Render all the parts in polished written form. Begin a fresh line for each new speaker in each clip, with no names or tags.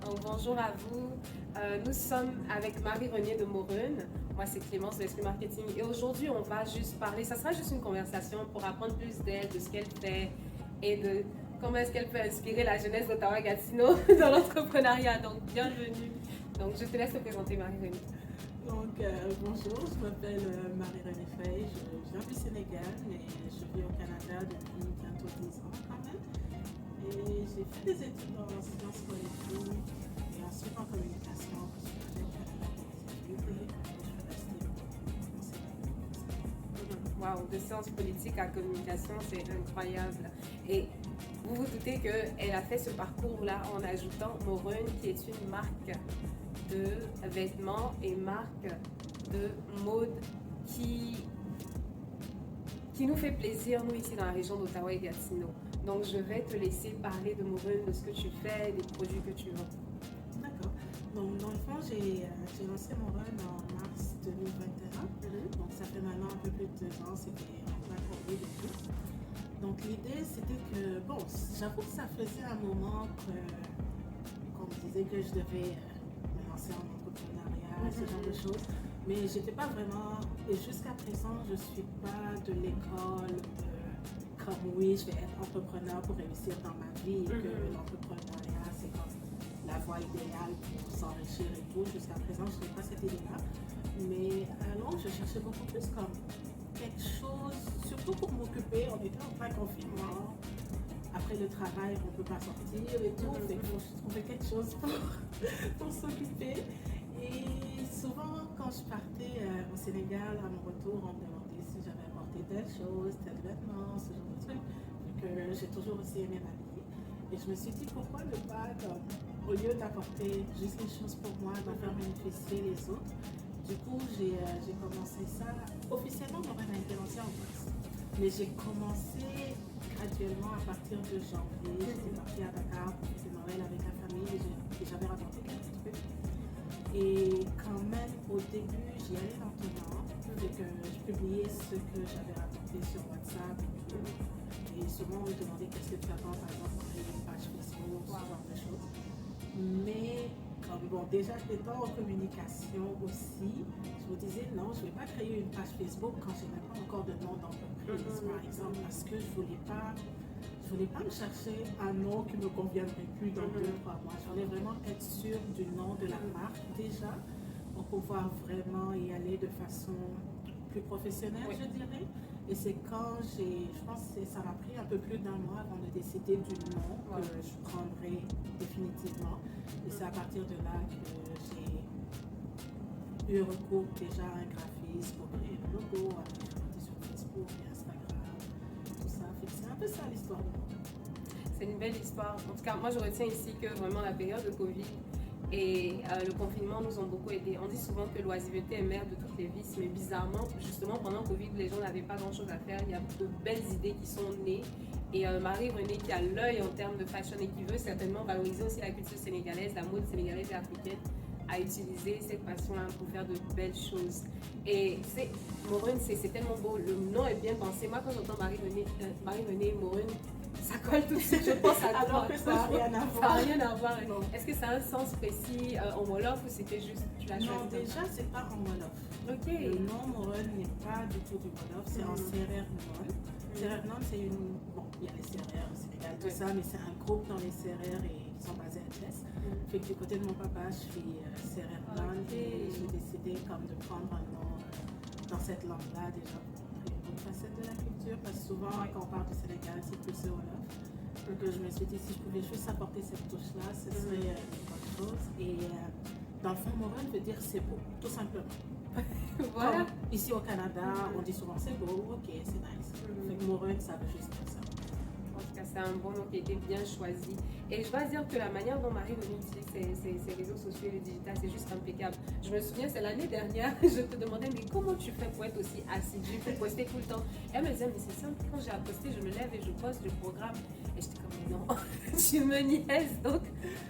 Bonjour à vous. Nous sommes avec Marie-Renée de Morun. Moi, c'est Clémence de l'Esprit Marketing. Et aujourd'hui, on va juste parler, ça sera juste une conversation pour apprendre plus d'elle, de ce qu'elle fait et de comment est-ce qu'elle peut inspirer la jeunesse d'Ottawa-Gatineau dans l'entrepreneuriat. Donc, bienvenue. Donc, je te laisse te présenter, Marie-Renée.
Bonjour, je m'appelle Marie-Renée Faye, je viens du Sénégal, mais je vis au Canada depuis bientôt 10 ans quand même. Et j'ai fait des études en sciences politiques et ensuite en communication, parce que j'ai au Canada pour mes études et je suis restée au Sénégal.
Waouh, de sciences politiques à communication, c'est incroyable. Et vous vous doutez qu'elle a fait ce parcours-là en ajoutant Morun, qui est une marque de vêtements et marque de mode qui nous fait plaisir, nous, ici dans la région d'Ottawa et Gatineau. Donc, je vais te laisser parler de Morun, de ce que tu fais, des produits que tu vends.
D'accord. Donc, dans le fond, j'ai lancé mon run en mars 2021. Donc, ça fait maintenant un peu plus de 2 ans, c'était en plein Covid et tout. Donc, l'idée, c'était que, bon, j'avoue que ça faisait un moment qu'on me disait que je devais me lancer en entrepreneuriat, ce genre de choses. Mais j'étais pas vraiment, et jusqu'à présent, je suis pas de l'école comme oui, je vais être entrepreneur pour réussir dans ma vie, et que l'entrepreneuriat, c'est comme la voie idéale pour s'enrichir et tout. Jusqu'à présent, je n'ai pas cette idée-là. Mais alors, je cherchais beaucoup plus comme quelque chose, surtout pour m'occuper. On était en plein confinement. Après le travail, on ne peut pas sortir et tout. Donc, je trouvais quelque chose pour s'occuper. Et souvent, quand je partais au Sénégal, à mon retour, on me demandait si j'avais apporté telle chose, tel vêtement, ce genre de truc. Donc, j'ai toujours aussi aimé m'habiller. Et je me suis dit, pourquoi ne pas, au lieu d'apporter juste les choses pour moi, d'en faire bénéficier les autres. Du coup, j'ai commencé ça. Officiellement, mon rêve a été lancé en mars. Mais j'ai commencé graduellement à partir de janvier. J'étais partie à Dakar pour fêter Noël avec la famille et j'avais rapporté quelques trucs. Et quand même, au début, j'y allais lentement. Et que je publiais ce que j'avais rapporté sur WhatsApp et tout. Et souvent, on me demandait qu'est-ce que tu attends, par exemple, pour créer une page Facebook, ce genre de choses. Mais, comme bon, déjà étant en communication aussi, je me disais non, je ne vais pas créer une page Facebook quand je n'ai pas encore de nom d'entreprise, par exemple, parce que je voulais pas me chercher un nom qui me conviendrait plus dans 2-3 mois. Je voulais vraiment être sûre du nom de la marque déjà, pour pouvoir vraiment y aller de façon plus professionnelle, je dirais. Et c'est quand je pense que ça m'a pris un peu plus d'1 mois avant de décider du nom que je prendrai définitivement. Et c'est à partir de là que j'ai eu recours déjà à un graphiste pour créer le logo, à présenter sur Facebook et Instagram, tout ça. C'est un peu ça l'histoire de moi.
C'est une belle histoire. En tout cas, moi, je retiens ici que vraiment la période de Covid et le confinement nous ont beaucoup aidés. On dit souvent que l'oisiveté est mère de toutes les vices, mais bizarrement, justement, pendant Covid, les gens n'avaient pas grand-chose à faire. Il y a de belles idées qui sont nées. Et Marie-Renée, qui a l'œil en termes de fashion et qui veut certainement valoriser aussi la culture sénégalaise, la mode sénégalaise et africaine, a utilisé cette passion-là pour faire de belles choses. Et Morun, c'est tellement beau. Le nom est bien pensé. Moi, quand j'entends Marie-Renée, Morun, ça colle tout de suite, je pense à toi.
Alors que ça n'a rien à voir.
Ça n'a rien à voir. Est-ce que ça a un sens précis en Wolof ou c'était juste tu l'as choisi?
Non, déjà, c'est pas en Wolof.
Ok.
Le nom Morun n'est pas du tout du Wolof, c'est en Serer Non. Serer Non, c'est une. Bon, il y a les Serrères au Sénégal, tout ça, mais c'est un groupe dans les Serrères et qui sont basés à Thiès. Fait que du côté de mon papa, je suis Serer Non et j'ai décidé comme de prendre un nom dans cette langue-là déjà pour montrer une autre facette de la culture, parce que souvent, quand on parle du Sénégal, c'est plus le Wolof. Donc je me suis dit, si je pouvais juste apporter cette touche-là, ce serait une bonne chose. Et dans le fond, Morun veut dire c'est beau, tout simplement.
Voilà.
Comme ici au Canada, on dit souvent c'est beau, ok, c'est nice. Fait que Morun, ça veut juste dire ça.
En tout cas, c'est un bon nom qui a été bien choisi. Et je dois dire que la manière dont Marie-Renée utilise ses réseaux sociaux et le digital, c'est juste impeccable. Je me souviens, c'est l'année dernière, je te demandais, mais comment tu fais pour être aussi assidue, pour poster tout le temps? Et elle me disait, mais c'est simple, quand j'ai à poster, je me lève et je poste, je programme. Et j'étais comme, mais non, tu me niaises. Donc,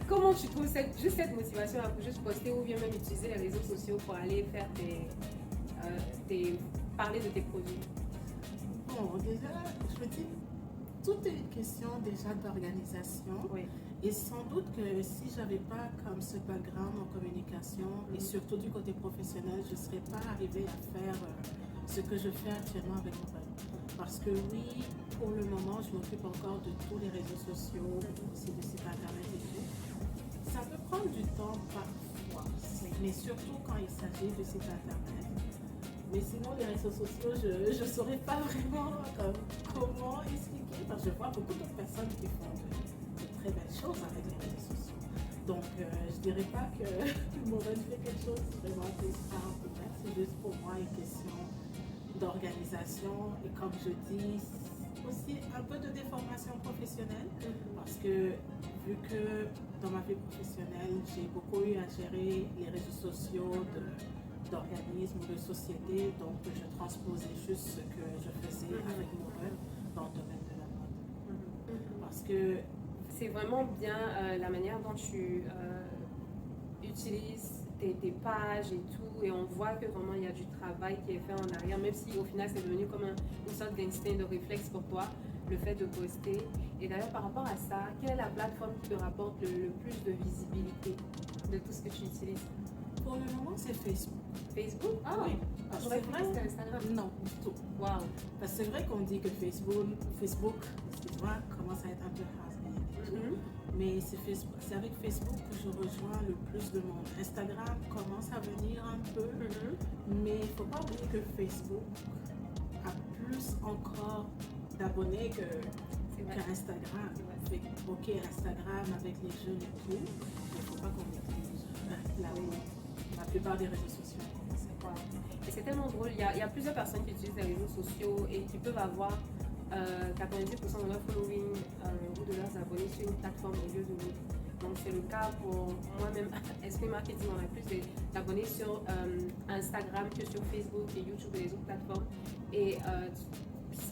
comment tu trouves juste cette motivation pour juste poster ou bien même utiliser les réseaux sociaux pour aller faire parler de tes produits?
Bon, déjà, je me dis, tout est une question déjà d'organisation.
Oui.
Et sans doute que si j'avais pas comme ce background en communication et surtout du côté professionnel, je ne serais pas arrivée à faire ce que je fais actuellement avec mon père. Parce que oui, pour le moment, je m'occupe encore de tous les réseaux sociaux, aussi du site internet et tout. Ça peut prendre du temps parfois, mais surtout quand il s'agit du site internet. Mais sinon, les réseaux sociaux, je ne saurais pas vraiment comment expliquer, parce que je vois beaucoup d'autres personnes qui font de très belles choses avec les réseaux sociaux. Donc, je dirais pas que Maureen fait quelque chose vraiment d'extraordinaire, c'est juste pour moi une question d'organisation et comme je dis, aussi un peu de déformation professionnelle, parce que vu que dans ma vie professionnelle, j'ai beaucoup eu à gérer les réseaux sociaux d'organismes ou de sociétés, donc je transposais juste ce que je faisais avec Maureen dans le domaine de la mode. Parce que
c'est vraiment bien la manière dont tu utilises tes pages et tout, et on voit que vraiment il y a du travail qui est fait en arrière, même si au final c'est devenu comme une sorte d'instinct, de réflexe pour toi, le fait de poster. Et d'ailleurs, par rapport à ça, quelle est la plateforme qui te rapporte le plus de visibilité de tout ce que tu utilises?
pour le moment, c'est Facebook.
Facebook? Ah
Oui.
je croyais que c'était Instagram.
Non, du tout.
Wow.
Parce que c'est vrai qu'on dit que Facebook, excuse-moi, commence à être un peu has-been. Mais c'est avec Facebook que je rejoins le plus de monde. Instagram commence à venir un peu, mais il ne faut pas oublier que Facebook a plus encore d'abonnés qu'Instagram. Ok, Instagram avec les jeunes et tout, il ne faut pas qu'on néglige la plupart des réseaux sociaux.
Et c'est tellement drôle, il y a plusieurs personnes qui utilisent les réseaux sociaux et qui peuvent avoir 90% de leur following ou de leurs abonnés sur une plateforme au lieu de l'autre. Donc c'est le cas pour moi-même. Esprit Marketing, on a plus d'abonnés sur Instagram que sur Facebook et YouTube et les autres plateformes. Et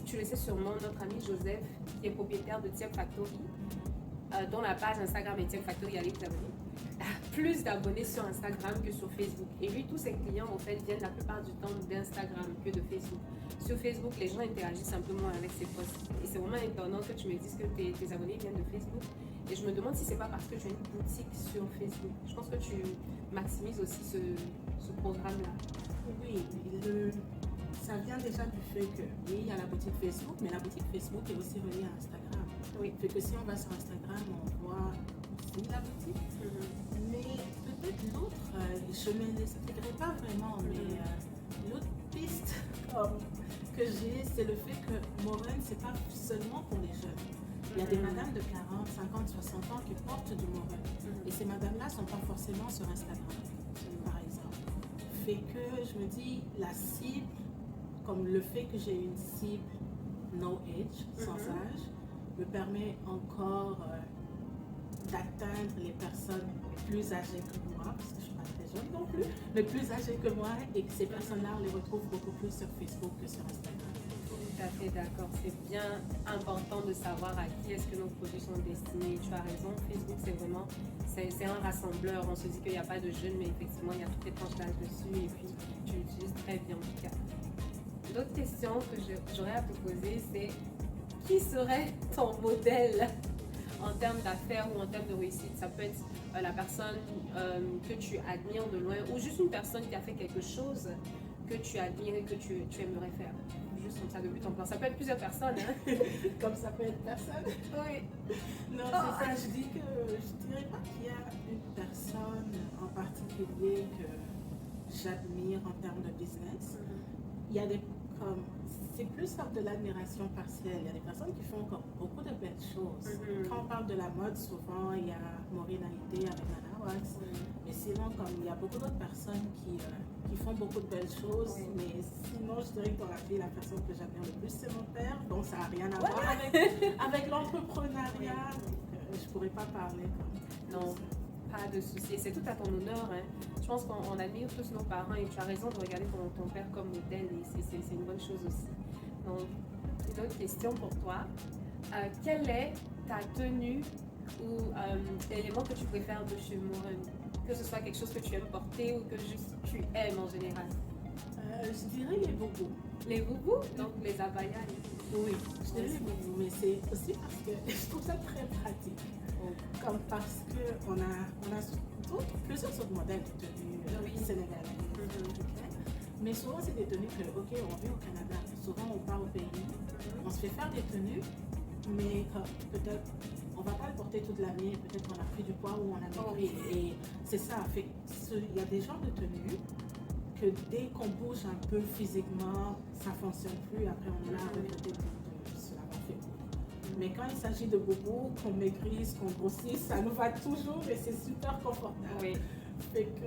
tu le sais sûrement, notre ami Joseph, qui est propriétaire de Tiep Factory, dont la page Instagram est Tiep Factory, allez vous abonner, a plus d'abonnés sur Instagram que sur Facebook. Et lui, tous ses clients, en fait, viennent la plupart du temps d'Instagram que de Facebook. Sur Facebook, les gens interagissent un peu moins avec ses posts. Et c'est vraiment étonnant que tu me dises que tes abonnés viennent de Facebook. Et je me demande si c'est pas parce que tu as une boutique sur Facebook. Je pense que tu maximises aussi ce programme-là.
Oui, ça vient déjà du fait que, oui, il y a la boutique Facebook, mais la boutique Facebook est aussi reliée à Instagram.
Oui.
Fait que si on va sur Instagram, on voit aussi la boutique. Mais peut-être l'autre, je ne l'expliquerai pas vraiment, mais l'autre piste que j'ai, c'est le fait que Maureen, c'est pas seulement pour les jeunes. Il y a des madames de 40, 50, 60 ans qui portent du Maureen. Et ces madames-là ne sont pas forcément sur Instagram, par exemple. Fait que je me dis, la cible, comme le fait que j'ai une cible no age, sans âge, me permet encore d'atteindre les personnes plus âgées que moi, parce que je ne suis pas très jeune non plus, mais plus âgées que moi, et que ces personnes-là, on les retrouve beaucoup plus sur Facebook que sur Instagram.
Tout à fait d'accord. C'est bien important de savoir à qui est-ce que nos produits sont destinés. Tu as raison, Facebook, c'est un rassembleur. On se dit qu'il n'y a pas de jeunes, mais effectivement, il y a toutes les tranches d'âge dessus, et puis tu l'utilises très bien en tout cas. L'autre question que j'aurais à te poser, c'est qui serait ton modèle en termes d'affaires ou en termes de réussite? Ça peut être la personne que tu admires de loin ou juste une personne qui a fait quelque chose que tu admires et que tu aimerais faire. Juste comme ça de but en blanc. Ça peut être plusieurs personnes. Hein?
Comme ça peut être personne.
Oui.
Non, c'est ça. Je dis que je dirais pas qu'il y a une personne en particulier que j'admire en termes de business. Il y a c'est plus de l'admiration partielle. Il y a des personnes qui font beaucoup de belles choses. Quand on parle de la mode, souvent il y a Maureen Haïté avec Nana Wax. Mais sinon, comme il y a beaucoup d'autres personnes qui font beaucoup de belles choses. Mais sinon, je dirais que dans la vie, la personne que j'admire le plus, c'est mon père. Donc ça n'a rien à voir avec l'entrepreneuriat. Donc je ne pourrais pas parler comme
non. Pas de souci, c'est tout à ton honneur. Hein. Je pense qu'on admire tous nos parents et tu as raison de regarder ton père comme modèle et c'est une bonne chose aussi. Donc, une autre question pour toi. Quelle est ta tenue ou l'élément que tu préfères de chez Maureen? Que ce soit quelque chose que tu aimes porter ou que juste tu aimes en général?
Je dirais les bobos.
Les boubous, donc les abayas.
Oui, je dirais les boubous, mais c'est aussi parce que je trouve ça très pratique. Comme parce qu'on a plusieurs autres modèles de tenues sénégalais, mais souvent c'est des tenues que, ok, on vit au Canada, souvent on part au pays, on se fait faire des tenues, mais peut-être on va pas le porter toute l'année, peut-être qu'on a pris du poids ou on a maigri, et c'est ça, fait il y a des genres de tenues que dès qu'on bouge un peu physiquement, ça fonctionne plus, après on a regretté de se l'avoir fait. Mais quand il s'agit de boubou, qu'on maigrisse, qu'on grossisse, ça nous va toujours et c'est super confortable.
Oui.
Fait que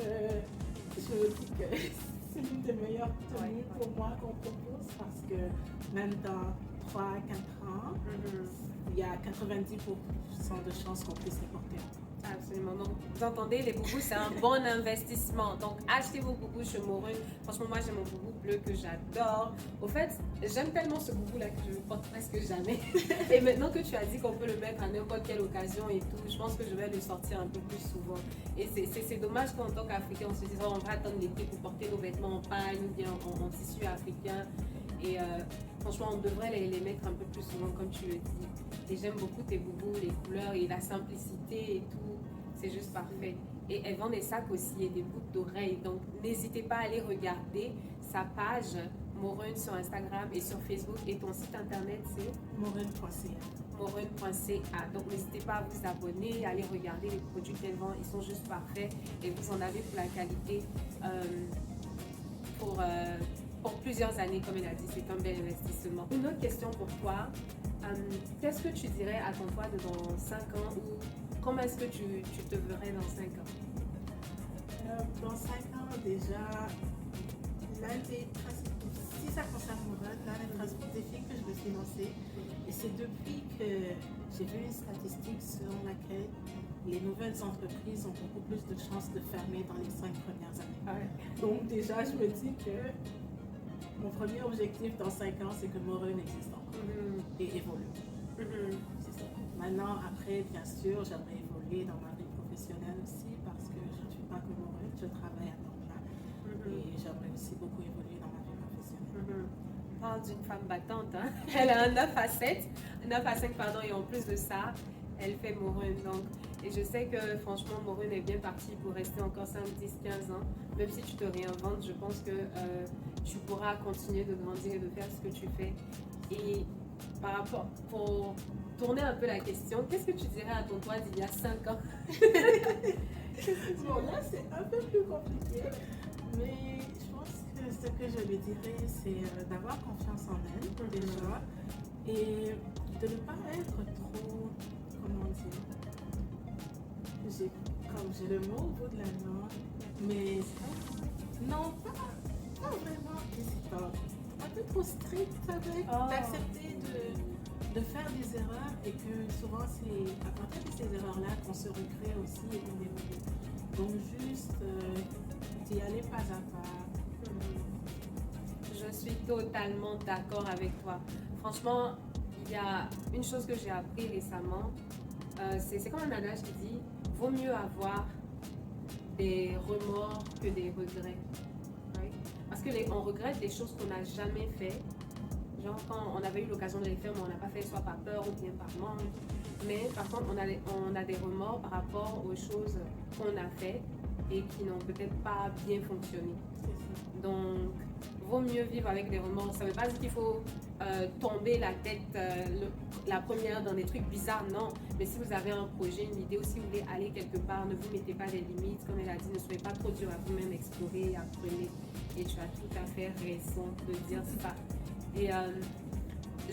je me dis que c'est l'une des meilleures tenues pour moi qu'on propose parce que même dans 3-4 ans, il y a 90% de chances qu'on puisse les porter.
Absolument. Donc, vous entendez, les boubous, c'est un bon investissement. Donc, achetez vos boubous chez Morun. Franchement, moi, j'ai mon boubou bleu que j'adore. Au fait, j'aime tellement ce boubou-là que je ne le porte presque jamais. Et maintenant que tu as dit qu'on peut le mettre à n'importe quelle occasion et tout, je pense que je vais le sortir un peu plus souvent. Et c'est dommage qu'en tant qu'Africain, on se dise, oh, on va attendre l'été pour porter nos vêtements en paille ou bien en tissu africain. Et franchement, on devrait les mettre un peu plus souvent, comme tu le dis. Et j'aime beaucoup tes boubous, les couleurs et la simplicité et tout. C'est juste parfait. Et elles vendent des sacs aussi et des boucles d'oreilles. Donc, n'hésitez pas à aller regarder sa page Morun sur Instagram et sur Facebook. Et ton site internet, c'est
Morun.ca.
Morun.ca. Donc, n'hésitez pas à vous abonner, à aller regarder les produits qu'elle vend. Ils sont juste parfaits. Et vous en avez pour la qualité. Pour plusieurs années, comme elle a dit, c'est un bel investissement. Une autre question pour toi. Qu'est-ce que tu dirais à ton toi de dans 5 ans ou comment est-ce que tu te verrais dans 5 ans?
Dans 5 ans, déjà, si ça concerne mon rôle, l'un des principaux défis que je me suis lancé, et c'est depuis que j'ai vu une statistique selon laquelle les nouvelles entreprises ont beaucoup plus de chances de fermer dans les 5 premières années. Donc déjà, je me dis que mon premier objectif dans 5 ans, c'est que Morun existe encore et évolue. C'est ça. Maintenant, après, bien sûr, j'aimerais évoluer dans ma vie professionnelle aussi parce que je ne suis pas que Morun, je travaille à temps plein et j'aimerais aussi beaucoup évoluer dans ma vie professionnelle.
On parle d'une femme battante, hein? Elle a un 9 à 7, 9 à 5 pardon, et en plus de ça, elle fait Morun. Donc, et je sais que franchement, Morun est bien parti pour rester encore 5, 10, 15 ans. Même si tu te réinventes, je pense que tu pourras continuer de grandir et de faire ce que tu fais. Et par rapport, pour tourner un peu la question, qu'est-ce que tu dirais à ton toi d'il y a 5 ans?
Bon, là, c'est un peu plus compliqué, mais je pense que ce que je lui dirais, c'est d'avoir confiance en elle, déjà, et de ne pas être trop, comment dire, j'ai le mot au bout de la langue, mais non, pas vraiment hésitant, un peu trop strict avec, d'accepter de faire des erreurs et que souvent c'est à partir de ces erreurs-là qu'on se recrée aussi et qu'on évolue. Donc juste d'y aller pas à pas.
Je suis totalement d'accord avec toi. Franchement, il y a une chose que j'ai appris récemment, c'est comme un adage qui dit « Vaut mieux avoir des remords que des regrets. Right? » Parce qu'on regrette des choses qu'on n'a jamais fait. Genre quand on avait eu l'occasion de les faire, mais on n'a pas fait soit par peur ou bien par manque. Mais par contre, on a des remords par rapport aux choses qu'on a faites et qui n'ont peut-être pas bien fonctionné. Donc, vaut mieux vivre avec des remords. Ça ne veut pas dire qu'il faut tomber la tête la première dans des trucs bizarres, non. Mais si vous avez un projet, une idée, ou si vous voulez aller quelque part, ne vous mettez pas des limites. Comme elle a dit, ne soyez pas trop dur à vous-même, explorer, apprenez. Et tu as tout à fait raison de dire ça. Et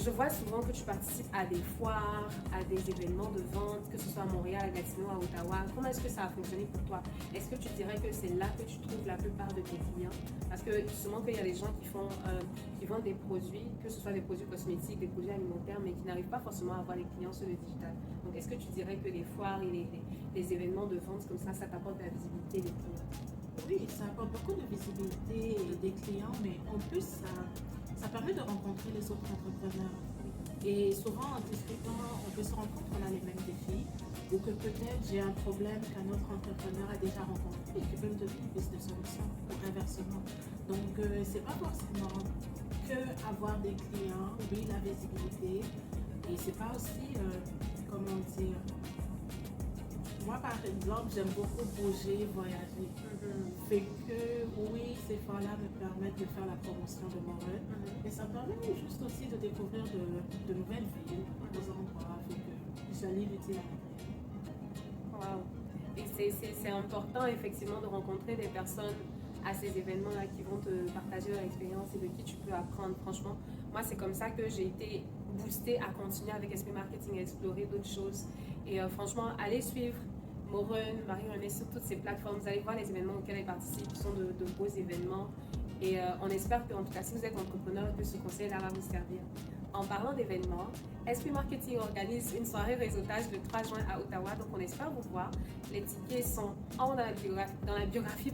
je vois souvent que tu participes à des foires, à des événements de vente, que ce soit à Montréal, à Gatineau, à Ottawa. Comment est-ce que ça a fonctionné pour toi? Est-ce que tu dirais que c'est là que tu trouves la plupart de tes clients? Parce que justement qu'il y a des gens qui vendent des produits, que ce soit des produits cosmétiques, des produits alimentaires, mais qui n'arrivent pas forcément à avoir les clients sur le digital. Donc est-ce que tu dirais que les foires et les événements de vente comme ça t'apporte de la visibilité des clients?
Oui, ça apporte beaucoup de visibilité des clients, mais en plus, ça permet de rencontrer les autres entrepreneurs. Et souvent, en discutant, on peut se rendre compte qu'on a les mêmes défis, ou que peut-être j'ai un problème qu'un autre entrepreneur a déjà rencontré et qui peut me donner une piste de solution ou inversement. Donc, c'est pas forcément que avoir des clients, oui, la visibilité, et c'est pas aussi, comment dire, moi par exemple, j'aime beaucoup bouger, voyager. Fait que oui, ces fois-là me permettent de faire la promotion de mon run, mais ça me permet juste aussi de découvrir de nouvelles villes, de nouveaux endroits. Fait que j'allie l'utile à l'agréable.
Wow. Et c'est important effectivement de rencontrer des personnes à ces événements-là qui vont te partager leur expérience et de qui tu peux apprendre. Franchement, moi c'est comme ça que j'ai été boostée à continuer avec Esprit Marketing, à explorer d'autres choses. Et franchement, allez suivre Morun, Marie-Renée sur toutes ces plateformes. Vous allez voir les événements auxquels elle participe, qui sont de beaux événements. Et on espère que, en tout cas, si vous êtes entrepreneur, que ce conseil-là va vous servir. En parlant d'événements, Esprit Marketing organise une soirée réseautage le 3 juin à Ottawa. Donc, on espère vous voir. Les tickets sont dans la biographie,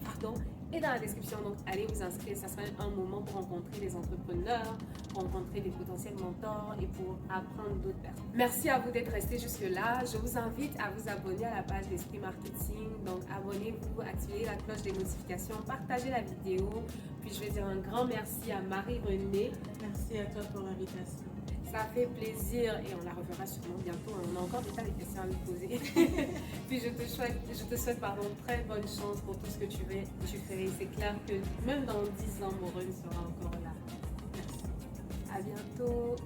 et dans la description. Donc, allez vous inscrire. Ça sera un moment pour rencontrer des entrepreneurs, pour rencontrer des potentiels mentors et pour apprendre d'autres personnes. Merci à vous d'être restés jusque-là. Je vous invite à vous abonner à la page d'Esprit Marketing. Donc, abonnez-vous, activez la cloche des notifications, partagez la vidéo. Puis, je vais dire un grand merci à Marie-Renée.
Merci à toi pour l'invitation.
Ça fait plaisir et on la reverra sûrement bientôt. On a encore des tas de questions à lui poser. Puis je te souhaite très bonne chance pour tout ce que tu fais. C'est clair que même dans 10 ans, Morun sera encore là.
Merci.
À bientôt.